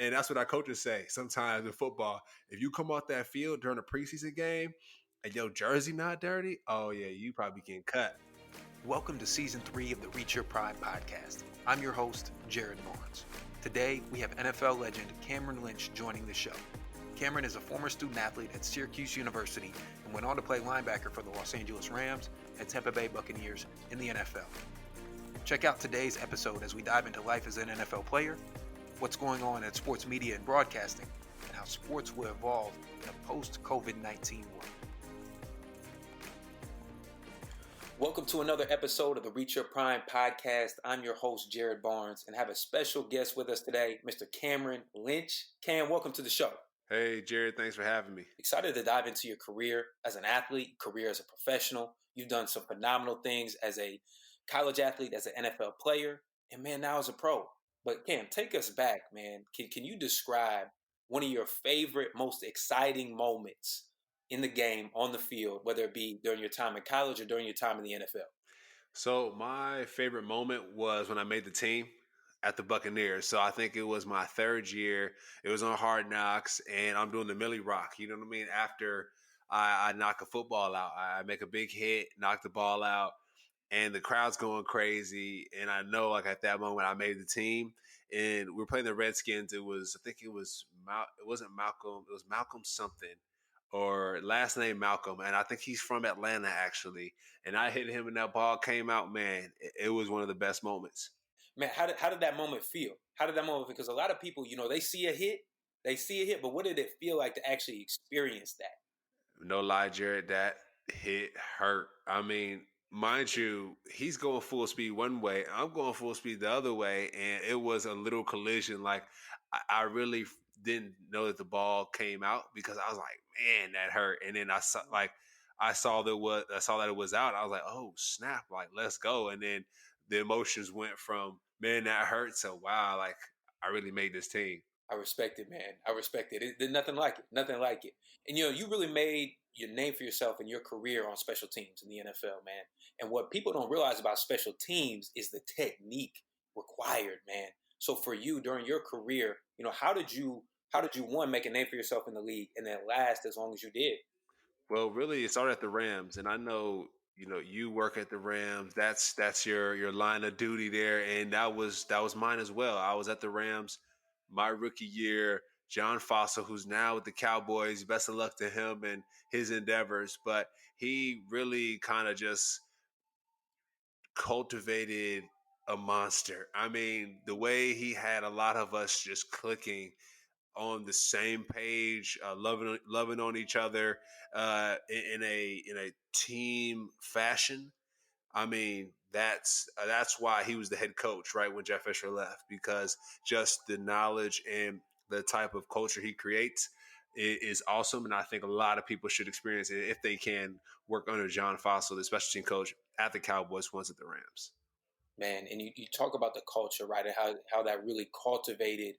And that's what our coaches say sometimes in football. If you come off that field during a preseason game and your jersey not dirty, oh yeah, you probably getting cut. Welcome to Season 3 of the Reach Your Prime podcast. I'm your host, Jared Barnes. Today, we have NFL legend Cameron Lynch joining the show. Cameron is a former student athlete at Syracuse University and went on to play linebacker for the Los Angeles Rams and Tampa Bay Buccaneers in the NFL. Check out today's episode as we dive into life as an NFL player, what's going on at sports media and broadcasting, and how sports will evolve in a post-COVID-19 world. Welcome to another episode of the Reach Your Prime podcast. I'm your host, Jared Barnes, and have a special guest with us today, Mr. Cameron Lynch. Cam, welcome to the show. Hey, Jared, thanks for having me. Excited to dive into your career as an athlete, career as a professional. You've done some phenomenal things as a college athlete, as an NFL player, and man, now as a pro. But Cam, take us back, man. Can you describe one of your favorite, most exciting moments in the game, on the field, whether it be during your time in college or during your time in the NFL? So my favorite moment was when I made the team at the Buccaneers. So I think it was my third year. It was on Hard Knocks, and I'm doing the Millie Rock. You know what I mean? After I knock a football out, I make a big hit, knock the ball out, and the crowd's going crazy. And I know, like at that moment, I made the team, and we were playing the Redskins. It wasn't Malcolm. It was Malcolm something, or last name Malcolm, and I think he's from Atlanta actually. And I hit him, and that ball came out. Man, it was one of the best moments. Man, how did that moment feel? How did that moment? Because a lot of people, they see a hit, but what did it feel like to actually experience that? No lie, Jared, that hit hurt. I mean, mind you, he's going full speed one way, I'm going full speed the other way, and it was a little collision. Like I really didn't know that the ball came out because I was like, man, that hurt. And then I saw that it was out. I was like, oh snap, like let's go. And then the emotions went from man that hurt to wow, like I really made this team. I respect it, man. I respect it. There's nothing like it. Nothing like it. And you really made your name for yourself in your career on special teams in the NFL, man. And what people don't realize about special teams is the technique required, man. So for you during your career, how did you one make a name for yourself in the league and then last as long as you did? Well, really, it started at the Rams, and I know you work at the Rams. That's your line of duty there, and that was mine as well. I was at the Rams my rookie year. John Fossil, who's now with the Cowboys, best of luck to him and his endeavors. But he really kind of just cultivated a monster. I mean, the way he had a lot of us just clicking on the same page, loving on each other in a team fashion. I mean, that's why he was the head coach, right, when Jeff Fisher left, because just the knowledge and the type of culture he creates is awesome. And I think a lot of people should experience it if they can work under John Fossil, the special team coach at the Cowboys, once at the Rams. Man, and you talk about the culture, right, and how that really cultivated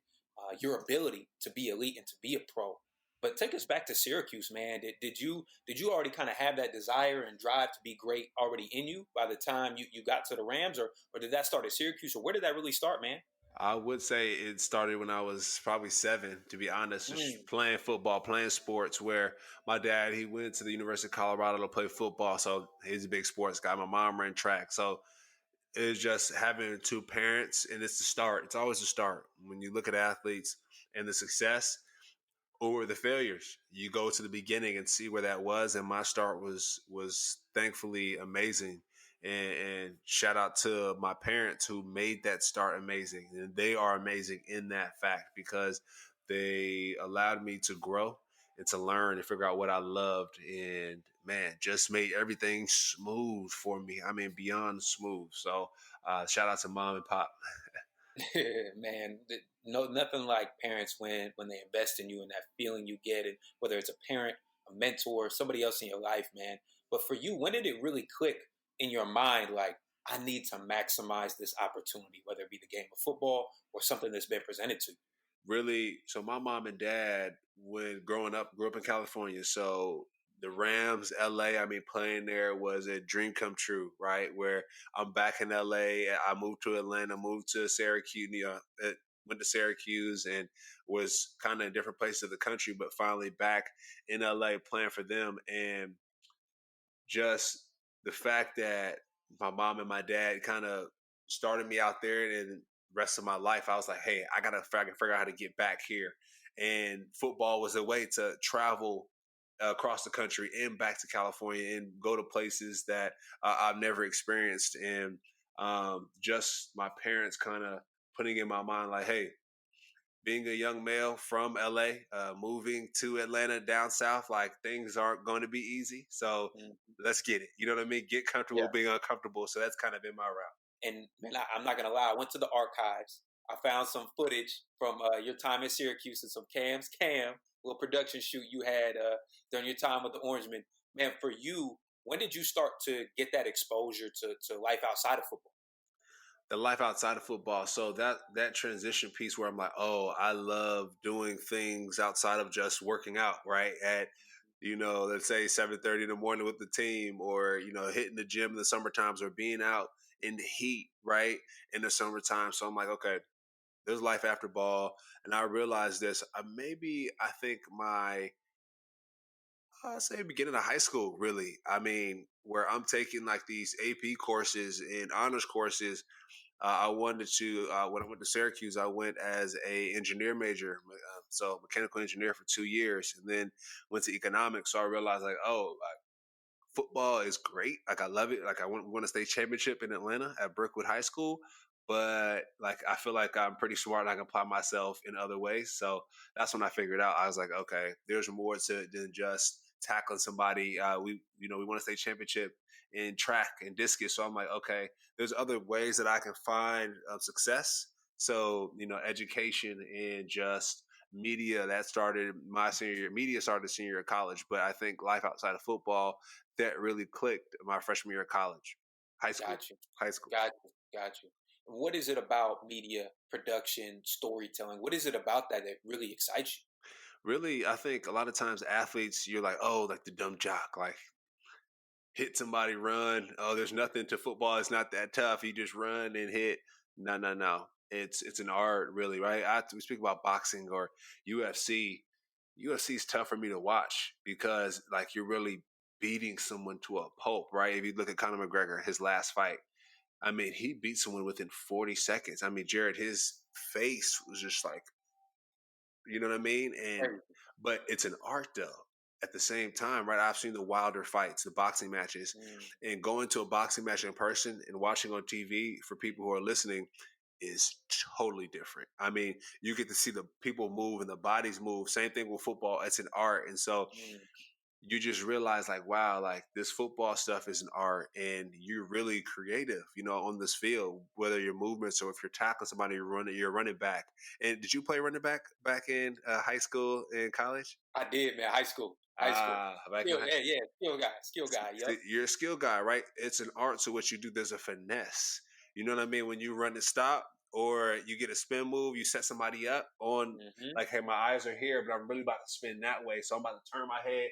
your ability to be elite and to be a pro. But take us back to Syracuse, man. Did you already kind of have that desire and drive to be great already in you by the time you got to the Rams, or did that start at Syracuse, or where did that really start, man? I would say it started when I was probably 7, to be honest, just playing football, playing sports. Where my dad, he went to the University of Colorado to play football, so he's a big sports guy. My mom ran track, so it's just having two parents, and it's the start. It's always the start. When you look at athletes and the success or the failures, you go to the beginning and see where that was. And my start was thankfully amazing. And shout out to my parents who made that start amazing. And they are amazing in that fact because they allowed me to grow and to learn and figure out what I loved. And man, just made everything smooth for me. I mean, beyond smooth. So shout out to mom and pop. Man, no, nothing like parents when they invest in you and that feeling you get, and whether it's a parent, a mentor, somebody else in your life, man. But for you, when did it really click in your mind? Like, I need to maximize this opportunity, whether it be the game of football or something that's been presented to you. Really, so my mom and dad, when growing up, grew up in California. So the Rams, LA, I mean, playing there was a dream come true, right? Where I'm back in LA, I moved to Atlanta, moved to Syracuse, New York, went to Syracuse and was kind of in different places of the country, but finally back in LA playing for them. And just the fact that my mom and my dad kind of started me out there, and the rest of my life, I was like, hey, I gotta figure out how to get back here. And football was a way to travel across the country and back to California and go to places that I've never experienced. And just my parents kind of putting in my mind, like, hey, being a young male from LA, moving to Atlanta down south, like things aren't going to be easy. So let's get it. You know what I mean? Get comfortable being uncomfortable. So that's kind of been my route. And man, I'm not gonna lie. I went to the archives. I found some footage from your time in Syracuse and some little production shoot you had during your time with the Orangemen. Man, for you, when did you start to get that exposure to life outside of football? The life outside of football. So that transition piece where I'm like, oh, I love doing things outside of just working out, right? At let's say 7:30 in the morning with the team, or hitting the gym in the summer times, or being out in the heat, right, in the summertime. So I'm like, okay, there's life after ball, and I realized this. I think I say beginning of high school, really. I mean, where I'm taking like these AP courses and honors courses. I wanted to when I went to Syracuse, I went as a engineer major, so mechanical engineer for 2 years, and then went to economics. So I realized like, oh, like football is great. Like I love it. Like I won a state championship in Atlanta at Brookwood High School. But like I feel like I'm pretty smart and I can apply myself in other ways. So that's when I figured out. I was like, okay, there's more to it than just tackling somebody. We won a state championship in track and discus. So I'm like, okay, there's other ways that I can find success. So education and just media, that started my senior year. Media started senior year of college, but I think life outside of football, that really clicked my freshman year of college, high school. High school. Got you. What is it about media production, storytelling? What is it about that really excites you? Really, I think a lot of times athletes, you're like, oh, like the dumb jock, like hit somebody, run. Oh, there's nothing to football. It's not that tough. You just run and hit. No, no, no. It's an art, really, right? We speak about boxing or UFC. UFC is tough for me to watch because like you're really beating someone to a pulp, right? If you look at Conor McGregor, his last fight, I mean, he beat someone within 40 seconds. I mean, Jared, his face was just like, you know what I mean? But it's an art though. At the same time, right? I've seen the Wilder fights, the boxing matches, and going to a boxing match in person and watching on TV for people who are listening is totally different. I mean, you get to see the people move and the bodies move. Same thing with football. It's an art. And so you just realize like, wow, like this football stuff is an art and you're really creative, on this field, whether your movements or if you're tackling somebody, you're running back. And did you play running back in high school and college? I did, man. High school. Skill guy. Yep. You're a skill guy, right? It's an art to what you do. There's a finesse. You know what I mean? When you run and stop, or you get a spin move, you set somebody up on like, hey, my eyes are here, but I'm really about to spin that way. So I'm about to turn my head,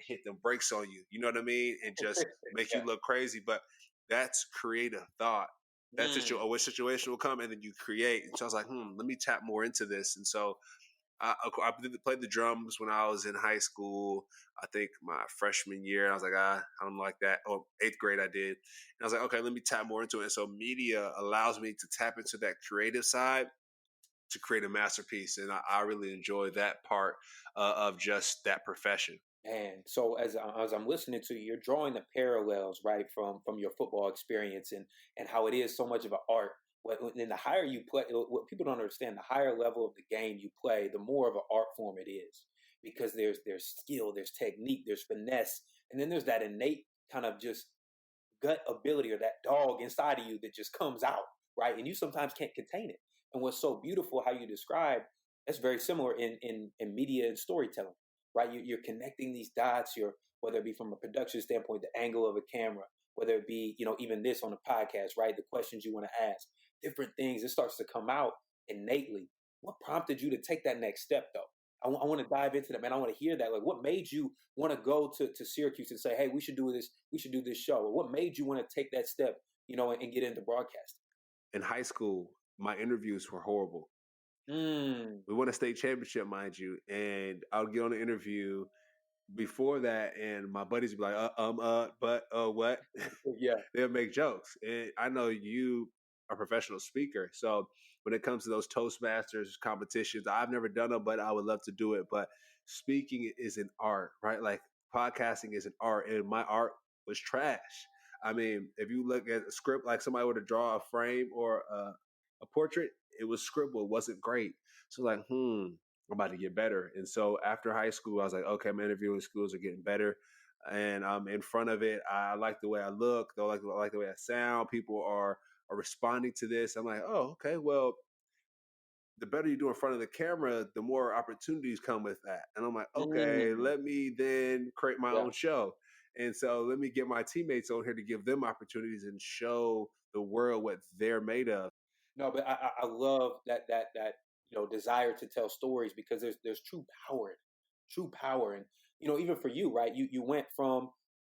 hit the brakes on you. You know what I mean? And just make you look crazy. But that's creative thought. That's which situation will come, and then you create. And so I was like, let me tap more into this. And so I played the drums when I was in high school. I think my freshman year, I was like, I don't like that. Oh, 8th grade I did. And I was like, okay, let me tap more into it. And so media allows me to tap into that creative side to create a masterpiece. And I really enjoy that part of just that profession. And so as I'm listening to you, you're drawing the parallels, right, from your football experience and how it is so much of an art. And the higher you play, what people don't understand, the higher level of the game you play, the more of an art form it is, because there's skill, there's technique, there's finesse, and then there's that innate kind of just gut ability or that dog inside of you that just comes out, right? And you sometimes can't contain it. And what's so beautiful, how you describe, that's very similar in media and storytelling, right? You're connecting these dots, whether it be from a production standpoint, the angle of a camera, whether it be, even this on a podcast, right? The questions you want to ask, different things, it starts to come out innately. What prompted you to take that next step, though? I want to dive into that, man. I want to hear that. Like, what made you want to go to Syracuse and say, hey, we should do this show? Or what made you want to take that step, and get into broadcasting? In high school, my interviews were horrible. Mm. We won a state championship, mind you. And I'll get on the interview before that, and my buddies would be like, what? Yeah. They'll make jokes. And I know you are a professional speaker. So when it comes to those Toastmasters competitions, I've never done them, but I would love to do it. But speaking is an art, right? Like podcasting is an art, and my art was trash. I mean, if you look at a script, like somebody were to draw a frame or a portrait, it was scribbled, it wasn't great. So like, I'm about to get better. And so after high school, I was like, okay, my interviewing skills are getting better. And I'm in front of it. I like the way I look. I like the way I sound. People are responding to this. I'm like, oh, okay, well, the better you do in front of the camera, the more opportunities come with that. And I'm like, okay, Mm. let me then create my Yeah. own show. And so let me get my teammates on here to give them opportunities and show the world what they're made of. No, but I love that desire to tell stories, because there's true power, and even for you, right? You went from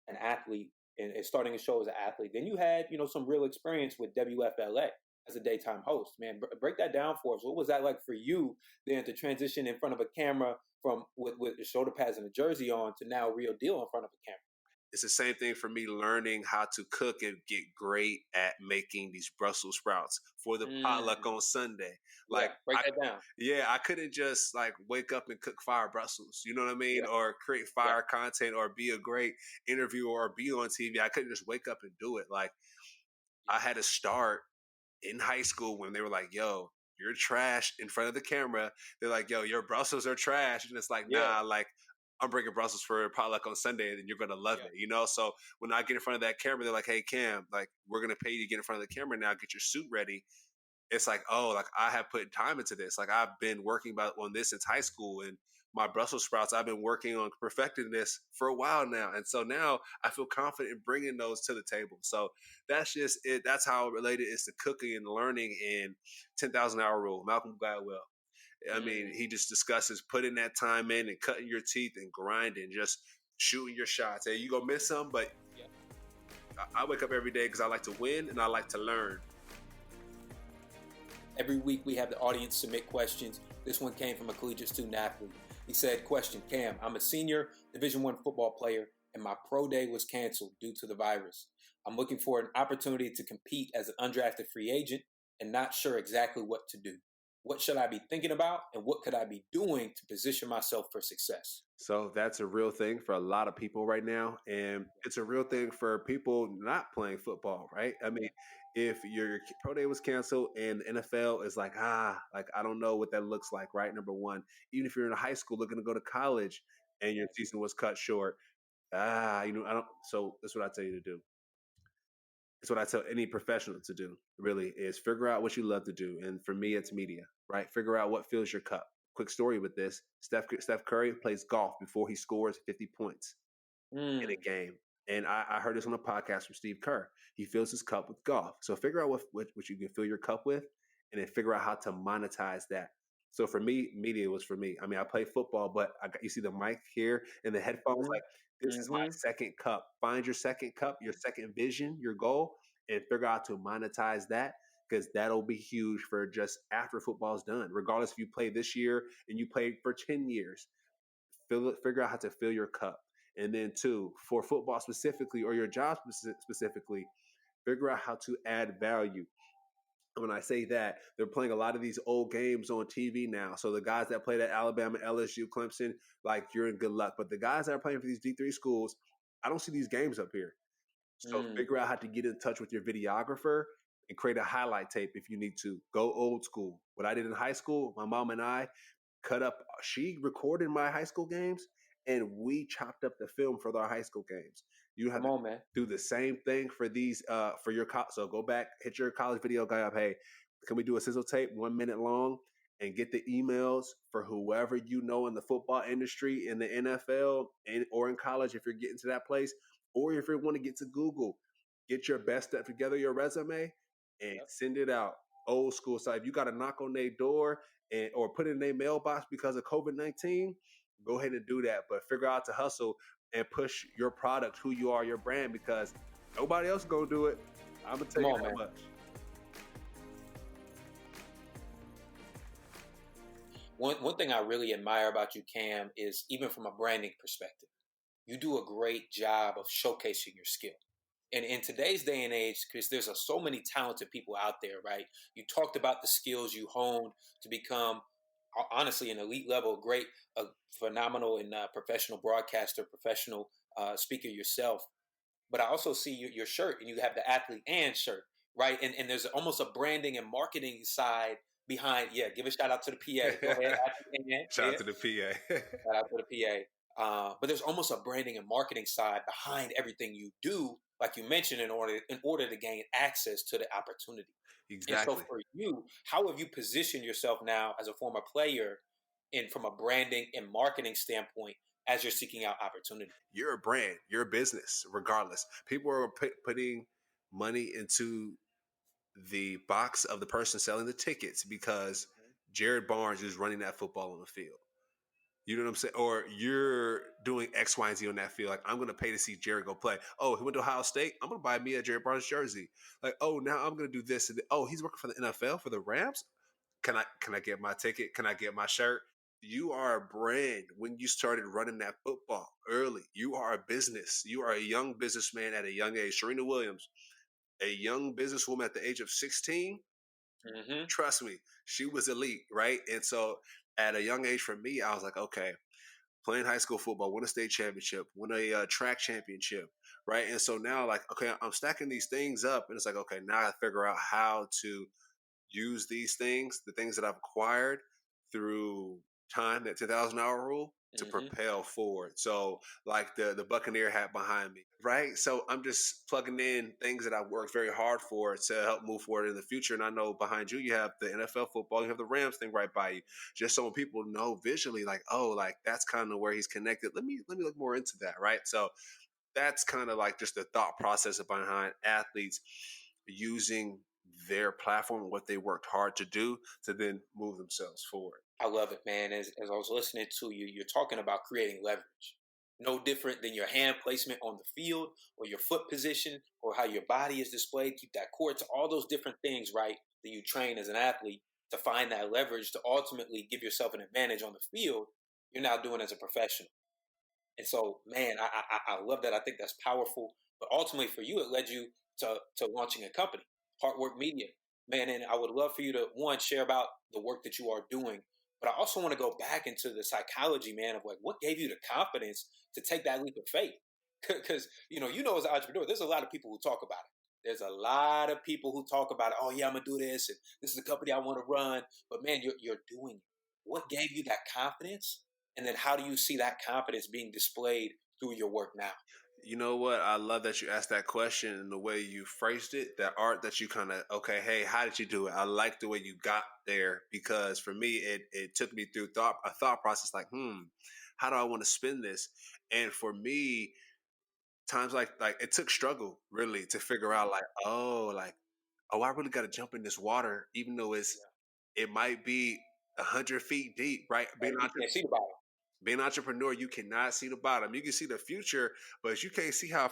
an athlete and starting a show as an athlete, then you had some real experience with WFLA as a daytime host. Man, break that down for us. What was that like for you then to transition in front of a camera from with the shoulder pads and the jersey on to now real deal in front of a camera? It's the same thing for me learning how to cook and get great at making these Brussels sprouts for the potluck Mm. on Sunday. Yeah, Like, break that down. I couldn't just like wake up and cook fire Brussels, you know what I mean? Yeah, Or create yeah, fire content or be a great interviewer or be on TV. I couldn't just wake up and do it. Like, yeah, I had to start in high school when they were like, yo, you're trash in front of the camera. They're like, yo, your Brussels are trash. And it's like, yeah, nah, like, I'm bringing Brussels for potluck on Sunday and you're gonna love yeah. it, you know? So when I get in front of that camera, they're like, hey Cam, like we're gonna pay you to get in front of the camera now, get your suit ready. It's like, oh, like I have put time into this. Like I've been working on this since high school, and my Brussels sprouts, I've been working on perfecting this for a while now. And so now I feel confident in bringing those to the table. So that's just it. That's how related is to cooking and learning in 10,000 hour rule. Malcolm Gladwell. I mean, Mm. he just discusses putting that time in and cutting your teeth and grinding, just shooting your shots. Hey, you gonna miss some, but Yeah. I wake up every day because I like to win and I like to learn. Every week we have the audience submit questions. This one came from a collegiate student athlete. He said, question, Cam, I'm a senior Division I football player and my pro day was canceled due to the virus. I'm looking for an opportunity to compete as an undrafted free agent and not sure exactly what to do. What should I be thinking about and what could I be doing to position myself for success? So that's a real thing for a lot of people right now. And it's a real thing for people not playing football, right? I mean, if your pro day was canceled and the NFL is like, like, I don't know what that looks like, right? Number one, even if you're in high school looking to go to college and your season was cut short, I don't. So that's what I tell you to do. It's what I tell any professional to do, really, is figure out what you love to do. And for me, it's media, right? Figure out what fills your cup. Quick story with this. Steph Curry plays golf before he scores 50 points in a Mm. game. And I heard this on a podcast from Steve Kerr. He fills his cup with golf. So figure out what you can fill your cup with and then figure out how to monetize that. So for me, media was for me. I mean, I play football, but you see the mic here and the headphones. Mm-hmm. Like, this is my Mm-hmm. second cup. Find your second cup, your second vision, your goal, and figure out to monetize that because that'll be huge for just after football's done. Regardless if you play this year and you played for 10 years, figure out how to fill your cup. And then two, for football specifically or your job specifically, figure out how to add value. When I say that, they're playing a lot of these old games on TV now. So the guys that played at Alabama, LSU, Clemson, like you're in good luck. But the guys that are playing for these D3 schools, I don't see these games up here. So Mm. figure out how to get in touch with your videographer and create a highlight tape if you need to. Go old school. What I did in high school, my mom and I cut up. She recorded my high school games, and we chopped up the film for our high school games. You have Come to on, man. do the same thing for these for your so go back, hit your college video guy up. Hey, can we do a sizzle tape 1 minute long and get the emails for whoever you know in the football industry, in the NFL, or in college if you're getting to that place, or if you want to get to Google, get your best stuff together, your resume, and Yep. send it out. Old school. So if you got to knock on their door or put it in their mailbox because of COVID-19, go ahead and do that. But figure out to hustle and push your product, who you are, your brand, because nobody else is gonna do it. I'm gonna tell Come you on, that man. much. One thing I really admire about you, Cam, is even from a branding perspective, you do a great job of showcasing your skill. And in today's day and age, because there's so many talented people out there, right? You talked about the skills you honed to become, honestly, an elite level, great, phenomenal, and professional broadcaster, professional speaker yourself. But I also see your shirt, and you have the athlete and shirt, right? And there's almost a branding and marketing side behind. Yeah, give a shout out to the PA. Go ahead, athlete and Shout yeah, out to the PA. shout out to the PA. But there's almost a branding and marketing side behind everything you do, like you mentioned, in order to gain access to the opportunity. And so Exactly. for you, how have you positioned yourself now as a former player, and from a branding and marketing standpoint, as you're seeking out opportunity? You're a brand, you're a business, regardless. People are putting money into the box of the person selling the tickets because Jared Barnes is running that football on the field. You know what I'm saying? Or you're doing X, Y, and Z on that field. Like, I'm going to pay to see Jared go play. Oh, he went to Ohio State. I'm going to buy me a Jared Barnes jersey. Like, oh, now I'm going to do this. Oh, he's working for the NFL for the Rams. Can I get my ticket? Can I get my shirt? You are a brand when you started running that football early. You are a business. You are a young businessman at a young age. Serena Williams, a young businesswoman at the age of 16. Hmm. Trust me, she was elite, right? And so at a young age for me, I was like, okay, playing high school football, win a state championship, win a track championship, right? And so now, like, okay, I'm stacking these things up, and it's like, okay, now I figure out how to use these things, the things that I've acquired through time, that 10,000 hour rule, to Hmm. propel forward. So, like the Buccaneer hat behind me, right? So I'm just plugging in things that I've worked very hard for to help move forward in the future. And I know behind you, you have the NFL football, you have the Rams thing right by you. Just so when people know visually, like, oh, like that's kind of where he's connected. Let me look more into that, right? So that's kind of like just the thought process behind athletes using their platform, what they worked hard to do, to then move themselves forward. I love it, man. As I was listening to you, you're talking about creating leverage. No different than your hand placement on the field or your foot position or how your body is displayed. Keep that core to all those different things, right? That you train as an athlete to find that leverage to ultimately give yourself an advantage on the field. You're now doing as a professional. And so, man, I love that. I think that's powerful. But ultimately, for you, it led you to launching a company, Hard Work Media, man. And I would love for you to one share about the work that you are doing. But I also want to go back into the psychology, man, of like what gave you the confidence to take that leap of faith. Because as an entrepreneur, there's a lot of people who talk about it. There's a lot of people who talk about it. Oh yeah, I'm gonna do this, and this is a company I want to run. But man, you're doing it. What gave you that confidence? And then how do you see that confidence being displayed through your work now? You know what? I love that you asked that question and the way you phrased it, that art that you kind of, okay, hey, how did you do it? I like the way you got there because for me, it took me through a thought process like, how do I want to spin this? And for me, times like it took struggle really to figure out like, oh, I really got to jump in this water, even though Yeah. it might be 100 feet deep, right? Right. You can't see the bottom. Being an entrepreneur, you cannot see the bottom. You can see the future, but you can't see how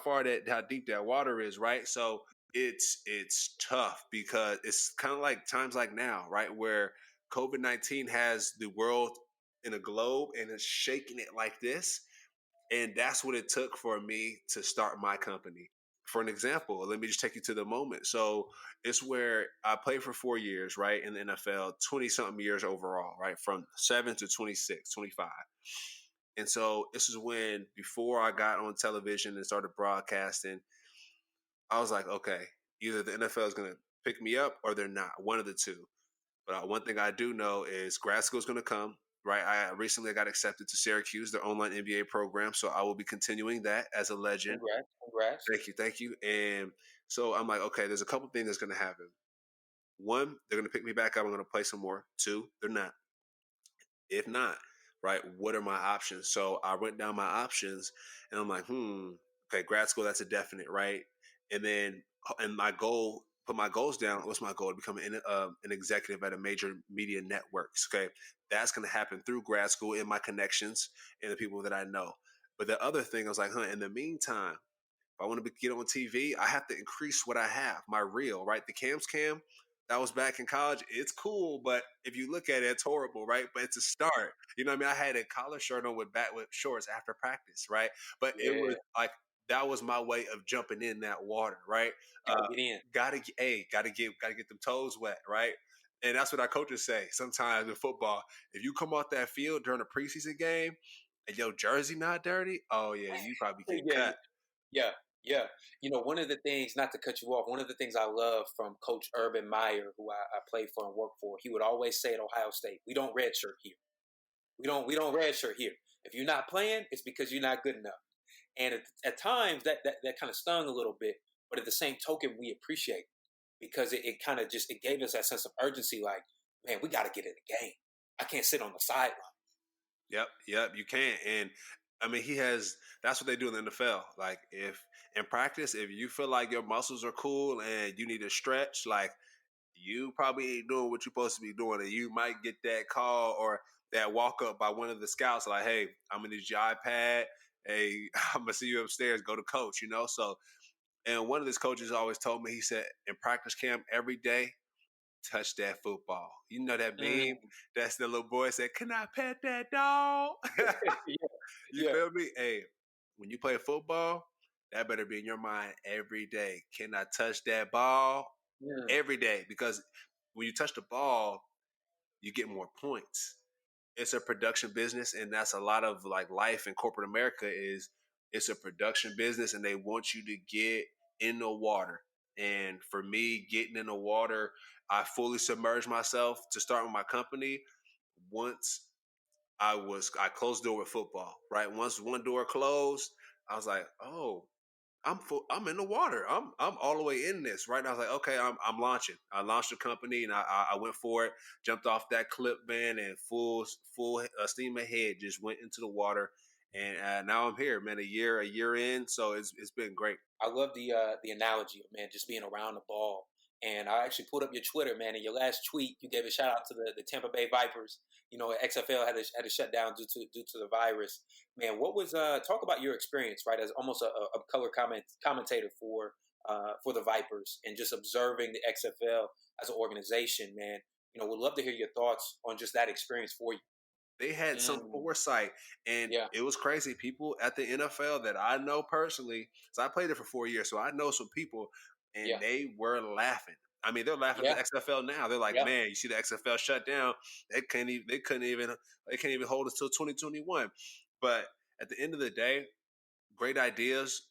deep that water is, right? So it's tough because it's kind of like times like now, right, where COVID-19 has the world in a globe and it's shaking it like this. And that's what it took for me to start my company. For an example, let me just take you to the moment. So it's where I played for 4 years, right, in the NFL, 20 something years overall, right, from 7 to 26, 25. And so this is when, before I got on television and started broadcasting, I was like, okay, either the NFL is going to pick me up or they're not, one of the two. But one thing I do know is grad school is going to come, right? I recently got accepted to Syracuse, their online MBA program. So I will be continuing that as a legend. Congrats. Congrats. Thank you. Thank you. And so I'm like, okay, there's a couple things that's going to happen. One, they're going to pick me back up. I'm going to play some more. Two, they're not. If not, right, what are my options? So I went down my options and I'm like, okay, grad school, that's a definite, right? And then, and my goal, put my goals down. What's my goal? To become an executive at a major media networks. Okay. That's going to happen through grad school and my connections and the people that I know. But the other thing, I was like, in the meantime, if I want to get on TV, I have to increase what I have, my reel, right? The Cam's Cam, That was back in college. It's cool, but if you look at it, it's horrible, right? But it's a start. You know what I mean? I had a collar shirt on with shorts after practice, right? But it was Yeah, like that was my way of jumping in that water, right? gotta Uh, get in. gotta get them toes wet, right? And that's what our coaches say sometimes in football. If you come off that field during a preseason game and your jersey not dirty, oh yeah, you probably get Yeah, cut. yeah, yeah. One of the things, not to cut you off, one of the things I love from Coach Urban Meyer, who I played for and worked for, he would always say at Ohio State, "We don't redshirt here. We don't redshirt here. If you're not playing, it's because you're not good enough." And at times that kind of stung a little bit, but at the same token, we appreciate it because it kind of just it gave us that sense of urgency. Like, man, we got to get in the game. I can't sit on the sideline. Yep, you can. And I mean, he has. That's what they do in the NFL. Like, if in practice, if you feel like your muscles are cool and you need to stretch, like you probably ain't doing what you're supposed to be doing, and you might get that call or that walk up by one of the scouts, like, "Hey, I'm gonna need your iPad. Hey, I'm gonna see you upstairs. Go to coach." So, and one of his coaches always told me, he said, in practice camp every day, touch that football. You know that meme? Mm. That's the little boy said, "Can I pet that dog?" Yeah, You yeah. feel me? Hey, when you play football, that better be in your mind every day. Can I touch that ball? Mm. Every day. Because when you touch the ball, you get more points. It's a production business, and that's a lot of like life in corporate America is it's a production business, and they want you to get in the water. And for me, getting in the water, I fully submerged myself to start with my company. Once I closed the door with football, right? Once one door closed, I was like, oh, I'm in the water. I'm all the way in this, right? And I was like, okay, I'm launching. I launched the company and I went for it, jumped off that clip van and full steam ahead, just went into the water. And now I'm here, man, a year in. So it's been great. I love the analogy of, man, just being around the ball. And I actually pulled up your Twitter, man. In your last tweet, you gave a shout out to the Tampa Bay Vipers. XFL had to shut down due to the virus. Man, what was talk about your experience, right, as almost a color commentator for the Vipers and just observing the XFL as an organization, man. Would love to hear your thoughts on just that experience for you. They had some Mm, foresight, and yeah, it was crazy. People at the NFL that I know personally, so I played it for 4 years, so I know some people, and yeah, they were laughing. I mean, they're laughing at yeah, the XFL now. They're like, yeah. "Man, you see the XFL shut down? They can't even hold us till 2021." But at the end of the day, great ideas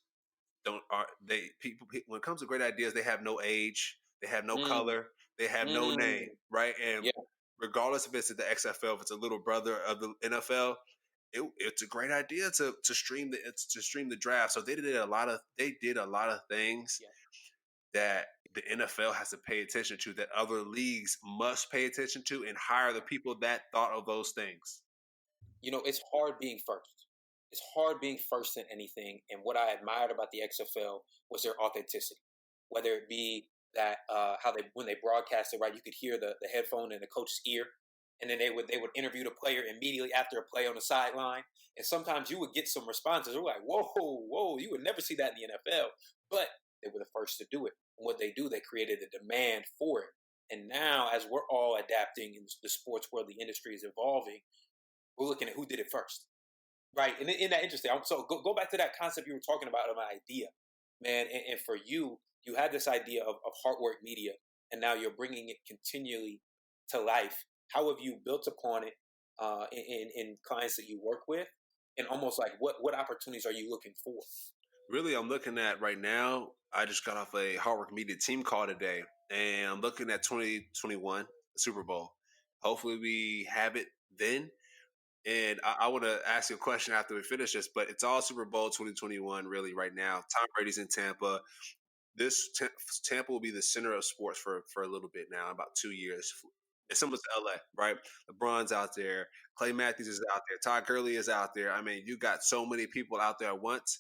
don't are they people when it comes to great ideas, they have no age, they have no Mm, color, they have no name, mm, right? And yeah. regardless if it's at the XFL, if it's a little brother of the NFL, it's a great idea to stream the draft. So they did a lot of things Yeah. that the NFL has to pay attention to, that other leagues must pay attention to, and hire the people that thought of those things. It's hard being first. It's hard being first in anything. And what I admired about the XFL was their authenticity, whether it be that how they when they broadcasted, right, you could hear the headphone in the coach's ear, and then they would interview the player immediately after a play on the sideline. And sometimes you would get some responses. We're like, whoa, whoa, you would never see that in the NFL, but they were the first to do it. And what they do, they created a demand for it. And now, as we're all adapting in the sports world, the industry is evolving, we're looking at who did it first, right? And isn't that interesting? So go back to that concept you were talking about of an idea, man. And for you, you had this idea of Heartwork Media, and now you're bringing it continually to life. How have you built upon it in clients that you work with, and almost like what opportunities are you looking for? Really, I'm looking at right now. I just got off a Hard Work Media team call today, and I'm looking at 2021 Super Bowl. Hopefully, we have it then. And I want to ask you a question after we finish this, but it's all Super Bowl 2021 really right now. Tom Brady's in Tampa. Tampa will be the center of sports for a little bit now, about 2 years. It's similar to LA, right? LeBron's out there, Clay Matthews is out there, Todd Gurley is out there. I mean, you got so many people out there at once,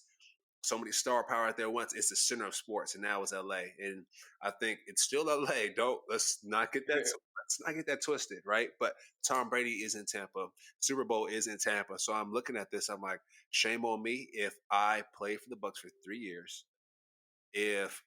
so many star power out there at once. It's the center of sports, and now it's LA, and I think it's still LA. Let's not get that twisted, right? But Tom Brady is in Tampa, Super Bowl is in Tampa, so I'm looking at this. I'm like, shame on me if I play for the Bucks for 3 years. If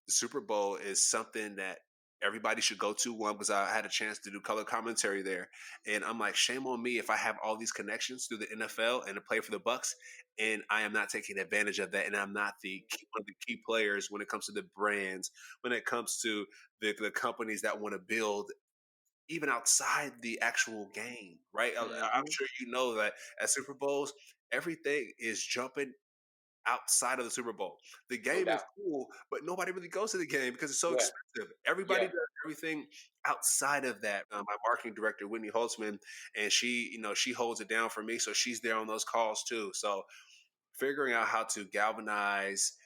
the Super Bowl is something that everybody should go to one because I had a chance to do color commentary there. And I'm like, shame on me if I have all these connections through the NFL and to play for the Bucks, and I am not taking advantage of that. And I'm not one of the key players when it comes to the brands, when it comes to the companies that want to build even outside the actual game, right? I'm Hmm. sure you know that at Super Bowls, everything is jumping outside of the Super Bowl. The No game is doubt. cool, but nobody really goes to the game because it's so Yeah. expensive. Everybody Yeah. does everything outside of that. My marketing director, Whitney Holtzman, and she holds it down for me, so she's there on those calls too. So figuring out how to galvanize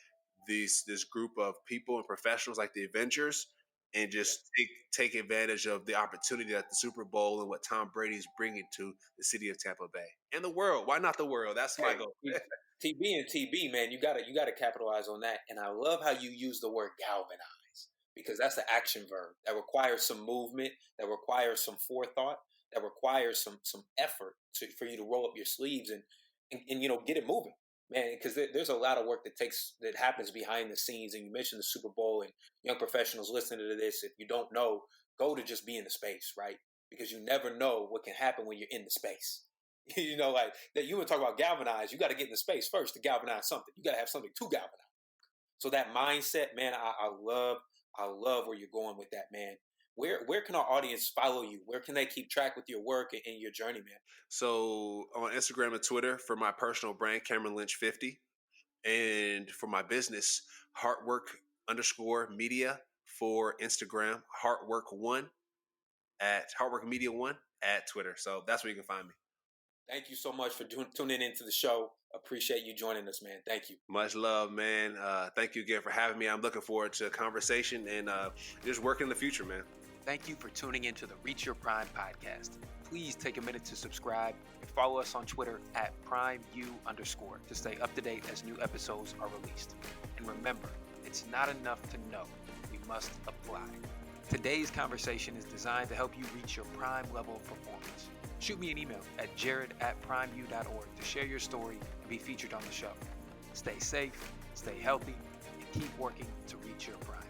this group of people and professionals like the Avengers and Yeah. just take advantage of the opportunity that the Super Bowl and what Tom Brady's bringing to the city of Tampa Bay and the world. Why not the world? That's my Hey, goal. TB and TB, man, you gotta capitalize on that. And I love how you use the word galvanize because that's the action verb that requires some movement, that requires some forethought, that requires some effort for you to roll up your sleeves and get it moving, man. Because there's a lot of work that happens behind the scenes. And you mentioned the Super Bowl and young professionals listening to this. If you don't know, go to just be in the space, right? Because you never know what can happen when you're in the space. Like that you would talk about galvanize, you got to get in the space first to galvanize something. You got to have something to galvanize. So that mindset, man, I love where you're going with that, man. Where can our audience follow you? Where can they keep track with your work and your journey, man? So on Instagram and Twitter for my personal brand, Cameron Lynch 50, and for my business, Heartwork_media for Instagram, Heartwork Media One at Twitter. So that's where you can find me. Thank you so much for tuning into the show. Appreciate you joining us, man. Thank you. Much love, man. Thank you again for having me. I'm looking forward to a conversation and just working in the future, man. Thank you for tuning into the Reach Your Prime podcast. Please take a minute to subscribe and follow us on Twitter at PrimeU_ to stay up to date as new episodes are released. And remember, it's not enough to know, we must apply. Today's conversation is designed to help you reach your prime level of performance. Shoot me an email at jared@primeu.org to share your story and be featured on the show. Stay safe, stay healthy, and keep working to reach your prime.